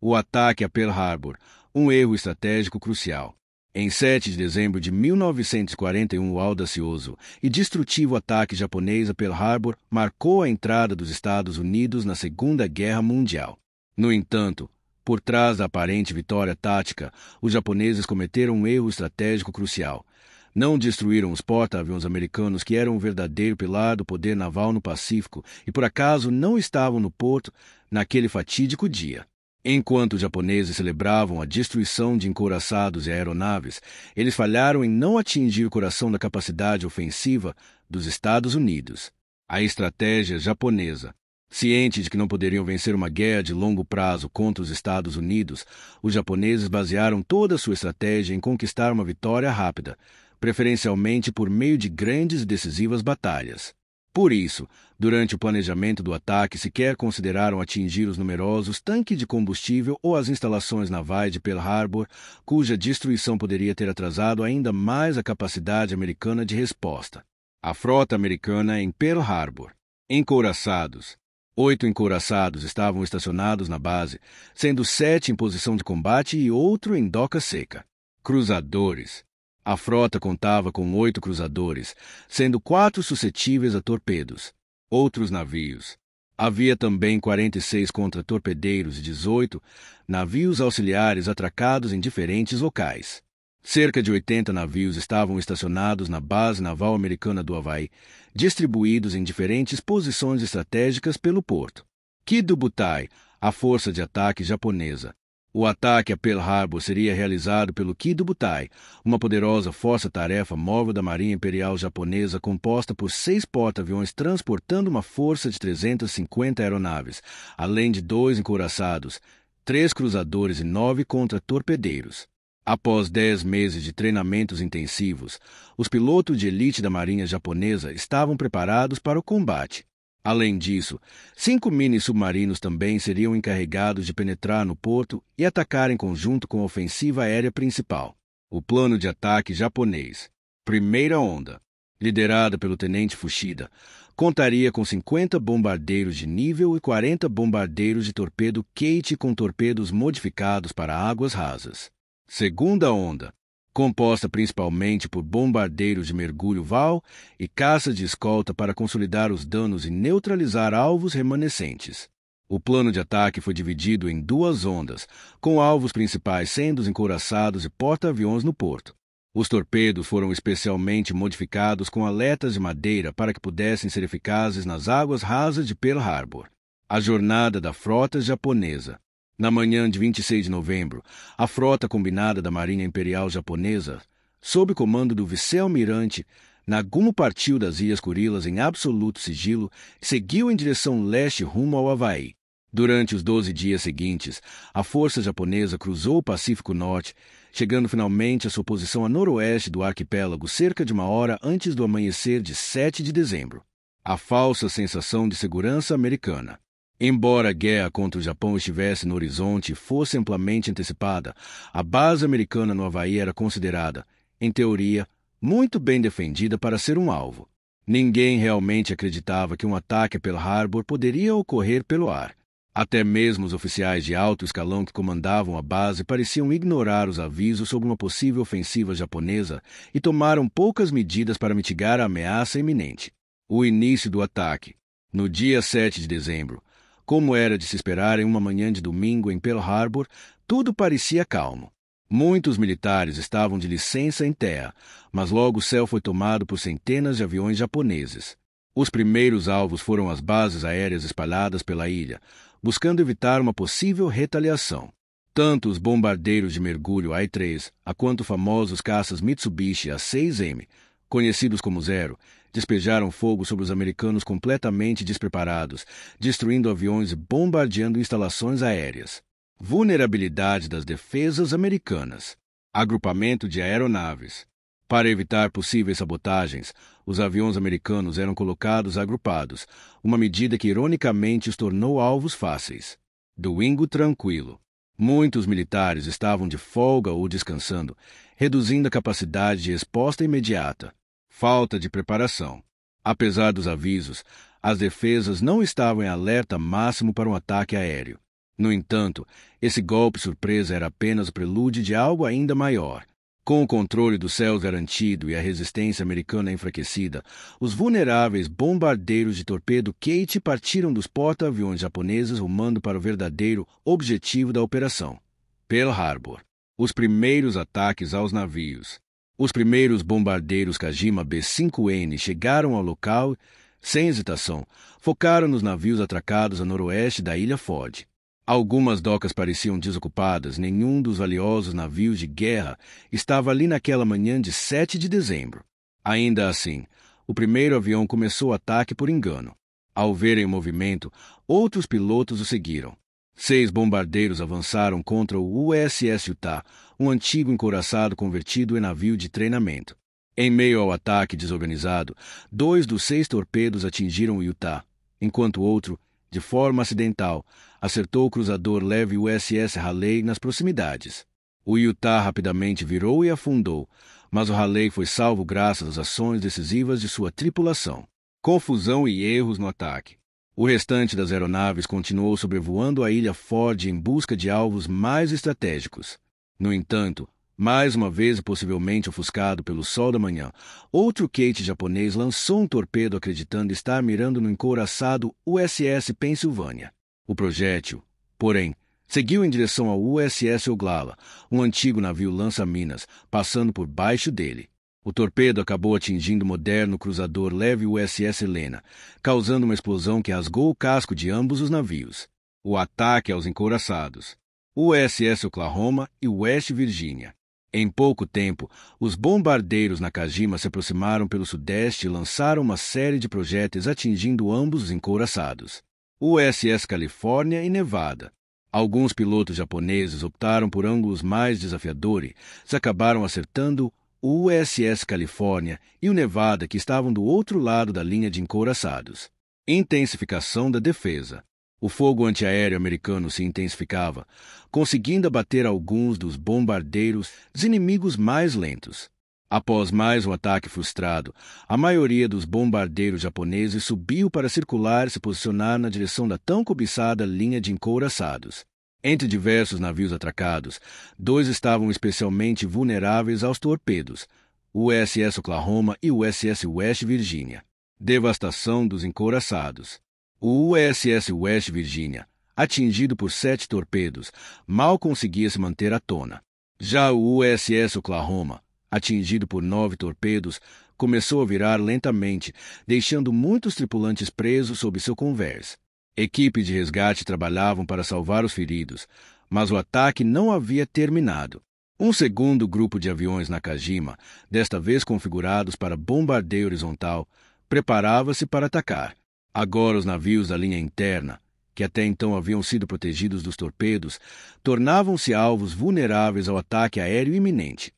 O ataque a Pearl Harbor, um erro estratégico crucial. Em 7 de dezembro de 1941, o audacioso e destrutivo ataque japonês a Pearl Harbor marcou a entrada dos Estados Unidos na Segunda Guerra Mundial. No entanto, por trás da aparente vitória tática, os japoneses cometeram um erro estratégico crucial. Não destruíram os porta-aviões americanos, que eram um verdadeiro pilar do poder naval no Pacífico, e por acaso não estavam no porto naquele fatídico dia. Enquanto os japoneses celebravam a destruição de encouraçados e aeronaves, eles falharam em não atingir o coração da capacidade ofensiva dos Estados Unidos. A estratégia japonesa. Ciente de que não poderiam vencer uma guerra de longo prazo contra os Estados Unidos, os japoneses basearam toda a sua estratégia em conquistar uma vitória rápida, preferencialmente por meio de grandes e decisivas batalhas. Por isso, durante o planejamento do ataque, sequer consideraram atingir os numerosos tanques de combustível ou as instalações navais de Pearl Harbor, cuja destruição poderia ter atrasado ainda mais a capacidade americana de resposta. A frota americana em Pearl Harbor. Encouraçados. 8 encouraçados estavam estacionados na base, sendo 7 em posição de combate e outro em doca seca. Cruzadores. A frota contava com 8 cruzadores, sendo 4 suscetíveis a torpedos. Outros navios. Havia também 46 contra-torpedeiros e 18 navios auxiliares atracados em diferentes locais. Cerca de 80 navios estavam estacionados na base naval americana do Havaí, distribuídos em diferentes posições estratégicas pelo porto. Kido Butai, a força de ataque japonesa. O ataque a Pearl Harbor seria realizado pelo Kido Butai, uma poderosa força-tarefa móvel da Marinha Imperial Japonesa composta por 6 porta-aviões transportando uma força de 350 aeronaves, além de 2 encouraçados, 3 cruzadores e 9 contra-torpedeiros. Após 10 meses de treinamentos intensivos, os pilotos de elite da Marinha Japonesa estavam preparados para o combate. Além disso, 5 mini-submarinos também seriam encarregados de penetrar no porto e atacar em conjunto com a ofensiva aérea principal. O plano de ataque japonês. Primeira onda, liderada pelo tenente Fushida, contaria com 50 bombardeiros de nível e 40 bombardeiros de torpedo Kate com torpedos modificados para águas rasas. Segunda onda, composta principalmente por bombardeiros de mergulho VAL e caças de escolta para consolidar os danos e neutralizar alvos remanescentes. O plano de ataque foi dividido em 2 ondas, com alvos principais sendo os encouraçados e porta-aviões no porto. Os torpedos foram especialmente modificados com aletas de madeira para que pudessem ser eficazes nas águas rasas de Pearl Harbor. A jornada da frota japonesa. Na manhã de 26 de novembro, a frota combinada da Marinha Imperial Japonesa, sob comando do vice-almirante Nagumo, partiu das Ilhas Kurilas em absoluto sigilo e seguiu em direção leste rumo ao Havaí. Durante os 12 dias seguintes, a força japonesa cruzou o Pacífico Norte, chegando finalmente à sua posição a noroeste do arquipélago cerca de 1 hora antes do amanhecer de 7 de dezembro. A falsa sensação de segurança americana. Embora a guerra contra o Japão estivesse no horizonte e fosse amplamente antecipada, a base americana no Havaí era considerada, em teoria, muito bem defendida para ser um alvo. Ninguém realmente acreditava que um ataque a Pearl Harbor poderia ocorrer pelo ar. Até mesmo os oficiais de alto escalão que comandavam a base pareciam ignorar os avisos sobre uma possível ofensiva japonesa e tomaram poucas medidas para mitigar a ameaça iminente. O início do ataque. No dia 7 de dezembro, como era de se esperar em uma manhã de domingo em Pearl Harbor, tudo parecia calmo. Muitos militares estavam de licença em terra, mas logo o céu foi tomado por centenas de aviões japoneses. Os primeiros alvos foram as bases aéreas espalhadas pela ilha, buscando evitar uma possível retaliação. Tanto os bombardeiros de mergulho AI-3, quanto famosos caças Mitsubishi A-6M, conhecidos como Zero, despejaram fogo sobre os americanos completamente despreparados, destruindo aviões e bombardeando instalações aéreas. Vulnerabilidade das defesas americanas. Agrupamento de aeronaves. Para evitar possíveis sabotagens, os aviões americanos eram colocados agrupados, uma medida que ironicamente os tornou alvos fáceis. Domingo tranquilo. Muitos militares estavam de folga ou descansando, reduzindo a capacidade de resposta imediata. Falta de preparação. Apesar dos avisos, as defesas não estavam em alerta máximo para um ataque aéreo. No entanto, esse golpe surpresa era apenas o prelúdio de algo ainda maior. Com o controle dos céus garantido e a resistência americana enfraquecida, os vulneráveis bombardeiros de torpedo Kate partiram dos porta-aviões japoneses rumando para o verdadeiro objetivo da operação, Pearl Harbor. Os primeiros ataques aos navios. Os primeiros bombardeiros Kajima B-5N chegaram ao local, sem hesitação, focaram nos navios atracados a noroeste da ilha Ford. Algumas docas pareciam desocupadas, nenhum dos valiosos navios de guerra estava ali naquela manhã de 7 de dezembro. Ainda assim, o primeiro avião começou o ataque por engano. Ao verem o movimento, outros pilotos o seguiram. 6 bombardeiros avançaram contra o USS Utah, um antigo encouraçado convertido em navio de treinamento. Em meio ao ataque desorganizado, 2 dos 6 torpedos atingiram o Utah, enquanto o outro, de forma acidental, acertou o cruzador leve USS Raleigh nas proximidades. O Utah rapidamente virou e afundou, mas o Raleigh foi salvo graças às ações decisivas de sua tripulação. Confusão e erros no ataque. O restante das aeronaves continuou sobrevoando a ilha Ford em busca de alvos mais estratégicos. No entanto, mais uma vez possivelmente ofuscado pelo sol da manhã, outro Kate japonês lançou um torpedo acreditando estar mirando no encouraçado USS Pennsylvania. O projétil, porém, seguiu em direção ao USS Oglala, um antigo navio lança-minas, passando por baixo dele. O torpedo acabou atingindo o moderno cruzador leve USS Helena, causando uma explosão que rasgou o casco de ambos os navios. O ataque aos encouraçados. USS Oklahoma e West Virginia. Em pouco tempo, os bombardeiros Nakajima se aproximaram pelo sudeste e lançaram uma série de projéteis atingindo ambos os encouraçados. USS Califórnia e Nevada. Alguns pilotos japoneses optaram por ângulos mais desafiadores e acabaram acertando o USS Califórnia e o Nevada, que estavam do outro lado da linha de encouraçados. Intensificação da defesa. O fogo antiaéreo americano se intensificava, conseguindo abater alguns dos bombardeiros inimigos mais lentos. Após mais um ataque frustrado, a maioria dos bombardeiros japoneses subiu para circular e se posicionar na direção da tão cobiçada linha de encouraçados. Entre diversos navios atracados, 2 estavam especialmente vulneráveis aos torpedos, o USS Oklahoma e o USS West Virginia. Devastação dos encouraçados. O USS West Virginia, atingido por 7 torpedos, mal conseguia se manter à tona. Já o USS Oklahoma, atingido por 9 torpedos, começou a virar lentamente, deixando muitos tripulantes presos sob seu convés. Equipes de resgate trabalhavam para salvar os feridos, mas o ataque não havia terminado. Um segundo grupo de aviões Nakajima, desta vez configurados para bombardeio horizontal, preparava-se para atacar. Agora os navios da linha interna, que até então haviam sido protegidos dos torpedos, tornavam-se alvos vulneráveis ao ataque aéreo iminente.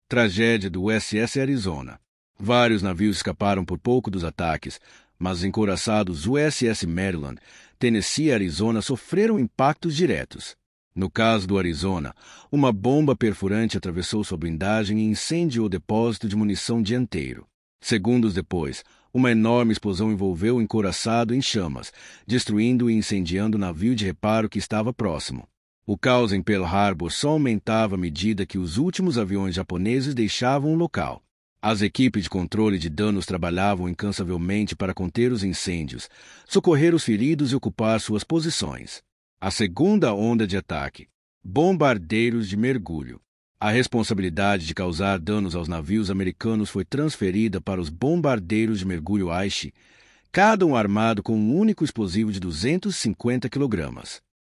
Tragédia do USS Arizona. Vários navios escaparam por pouco dos ataques, mas os encouraçados USS Maryland, Tennessee e Arizona sofreram impactos diretos. No caso do Arizona, uma bomba perfurante atravessou sua blindagem e incendiou o depósito de munição dianteiro. Segundos depois, uma enorme explosão envolveu o encouraçado em chamas, destruindo e incendiando o navio de reparo que estava próximo. O caos em Pearl Harbor só aumentava à medida que os últimos aviões japoneses deixavam o local. As equipes de controle de danos trabalhavam incansavelmente para conter os incêndios, socorrer os feridos e ocupar suas posições. A segunda onda de ataque. Bombardeiros de mergulho. A responsabilidade de causar danos aos navios americanos foi transferida para os bombardeiros de mergulho Aichi, cada um armado com um único explosivo de 250 kg.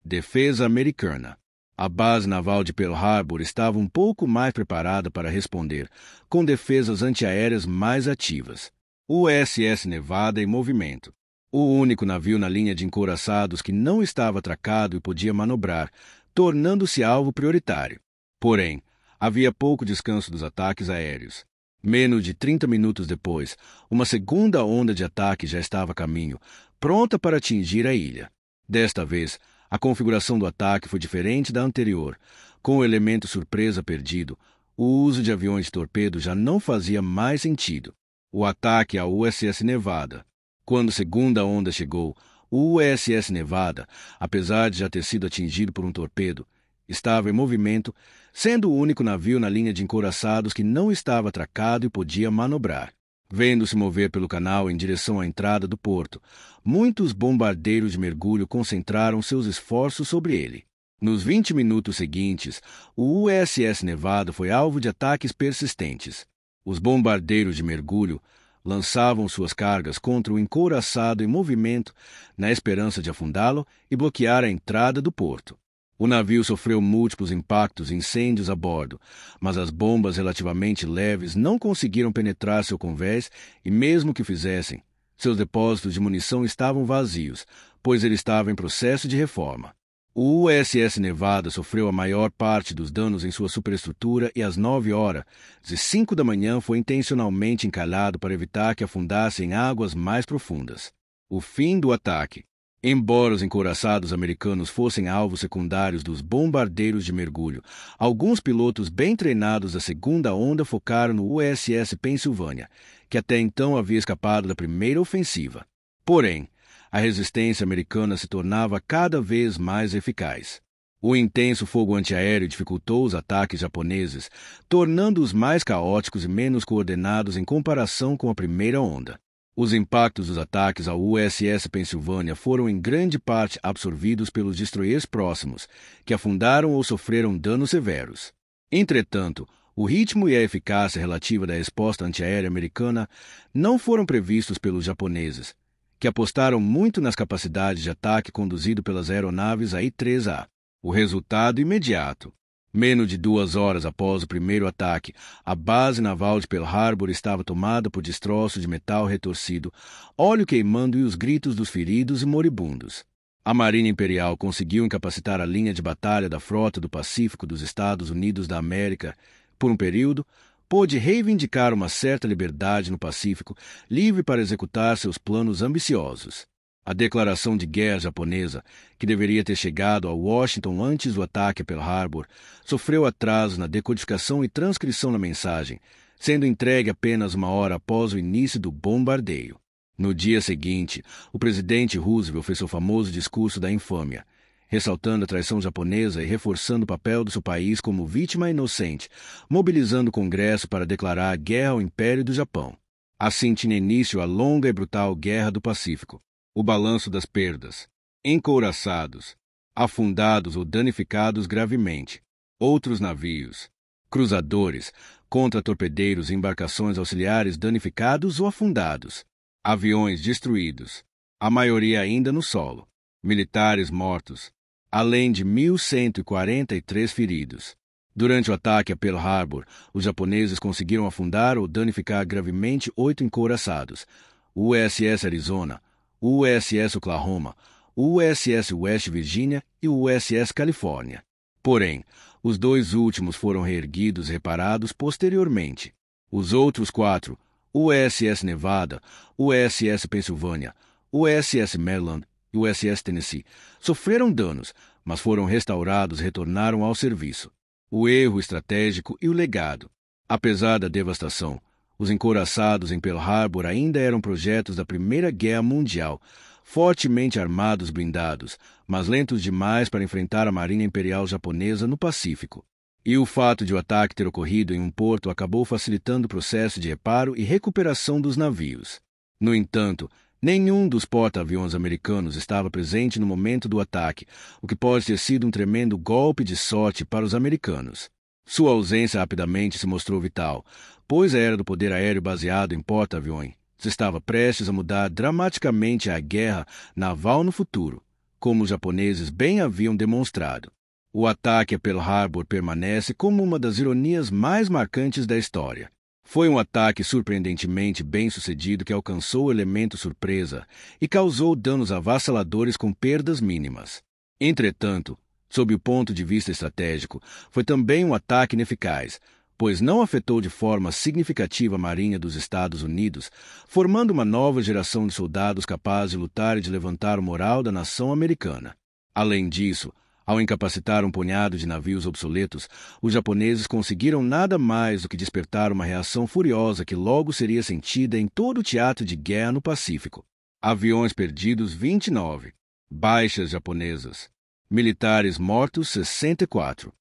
Defesa americana. A base naval de Pearl Harbor estava um pouco mais preparada para responder, com defesas antiaéreas mais ativas. O USS Nevada em movimento. O único navio na linha de encouraçados que não estava atracado e podia manobrar, tornando-se alvo prioritário. Porém, havia pouco descanso dos ataques aéreos. Menos de 30 minutos depois, uma segunda onda de ataque já estava a caminho, pronta para atingir a ilha. Desta vez, a configuração do ataque foi diferente da anterior. Com o elemento surpresa perdido, o uso de aviões de torpedo já não fazia mais sentido. O ataque ao USS Nevada. Quando a segunda onda chegou, O USS Nevada, apesar de já ter sido atingido por um torpedo, estava em movimento, sendo o único navio na linha de encouraçados que não estava atracado e podia manobrar. Vendo-se mover pelo canal em direção à entrada do porto, muitos bombardeiros de mergulho concentraram seus esforços sobre ele. Nos 20 minutos seguintes, o USS Nevada foi alvo de ataques persistentes. Os bombardeiros de mergulho lançavam suas cargas contra o encouraçado em movimento na esperança de afundá-lo e bloquear a entrada do porto. O navio sofreu múltiplos impactos e incêndios a bordo, mas as bombas relativamente leves não conseguiram penetrar seu convés e, mesmo que fizessem, seus depósitos de munição estavam vazios, pois ele estava em processo de reforma. O USS Nevada sofreu a maior parte dos danos em sua superestrutura e às 9h05 da manhã foi intencionalmente encalhado para evitar que afundasse em águas mais profundas. O fim do ataque. Embora os encouraçados americanos fossem alvos secundários dos bombardeiros de mergulho, alguns pilotos bem treinados da segunda onda focaram no USS Pennsylvania, que até então havia escapado da primeira ofensiva. Porém, a resistência americana se tornava cada vez mais eficaz. O intenso fogo antiaéreo dificultou os ataques japoneses, tornando-os mais caóticos e menos coordenados em comparação com a primeira onda. Os impactos dos ataques ao USS Pennsylvania foram em grande parte absorvidos pelos destroyers próximos, que afundaram ou sofreram danos severos. Entretanto, o ritmo e a eficácia relativa da resposta antiaérea americana não foram previstos pelos japoneses, que apostaram muito nas capacidades de ataque conduzido pelas aeronaves AI-3A. O resultado imediato. Menos de 2 horas após o primeiro ataque, a base naval de Pearl Harbor estava tomada por destroços de metal retorcido, óleo queimando e os gritos dos feridos e moribundos. A Marinha Imperial conseguiu incapacitar a linha de batalha da Frota do Pacífico dos Estados Unidos da América. Por um período, pôde reivindicar uma certa liberdade no Pacífico, livre para executar seus planos ambiciosos. A declaração de guerra japonesa, que deveria ter chegado a Washington antes do ataque a Pearl Harbor, sofreu atrasos na decodificação e transcrição da mensagem, sendo entregue apenas 1 hora após o início do bombardeio. No dia seguinte, o presidente Roosevelt fez seu famoso discurso da infâmia, ressaltando a traição japonesa e reforçando o papel do seu país como vítima inocente, mobilizando o Congresso para declarar guerra ao Império do Japão. Assim tinha início a longa e brutal Guerra do Pacífico. O balanço das perdas. Encouraçados, afundados ou danificados gravemente. Outros navios. Cruzadores, contra-torpedeiros e embarcações auxiliares danificados ou afundados. Aviões destruídos. A maioria ainda no solo. Militares mortos. Além de 1.143 feridos. Durante o ataque a Pearl Harbor, os japoneses conseguiram afundar ou danificar gravemente 8 encouraçados. O USS Arizona, o USS Oklahoma, o USS West Virginia e o USS Califórnia. Porém, os 2 últimos foram reerguidos e reparados posteriormente. Os outros 4, o USS Nevada, o USS Pennsylvania, o USS Maryland e o USS Tennessee, sofreram danos, mas foram restaurados e retornaram ao serviço. O erro estratégico e o legado. Apesar da devastação, os encouraçados em Pearl Harbor ainda eram projetos da Primeira Guerra Mundial, fortemente armados blindados, mas lentos demais para enfrentar a Marinha Imperial Japonesa no Pacífico. E o fato de o ataque ter ocorrido em um porto acabou facilitando o processo de reparo e recuperação dos navios. No entanto, nenhum dos porta-aviões americanos estava presente no momento do ataque, o que pode ter sido um tremendo golpe de sorte para os americanos. Sua ausência rapidamente se mostrou vital, pois a era do poder aéreo baseado em porta-aviões estava prestes a mudar dramaticamente a guerra naval no futuro, como os japoneses bem haviam demonstrado. O ataque a Pearl Harbor permanece como uma das ironias mais marcantes da história. Foi um ataque surpreendentemente bem-sucedido que alcançou o elemento surpresa e causou danos avassaladores com perdas mínimas. Entretanto, sob o ponto de vista estratégico, foi também um ataque ineficaz, pois não afetou de forma significativa a Marinha dos Estados Unidos, formando uma nova geração de soldados capazes de lutar e de levantar o moral da nação americana. Além disso, ao incapacitar um punhado de navios obsoletos, os japoneses conseguiram nada mais do que despertar uma reação furiosa que logo seria sentida em todo o teatro de guerra no Pacífico. Aviões perdidos 29. Baixas japonesas. Militares mortos 64.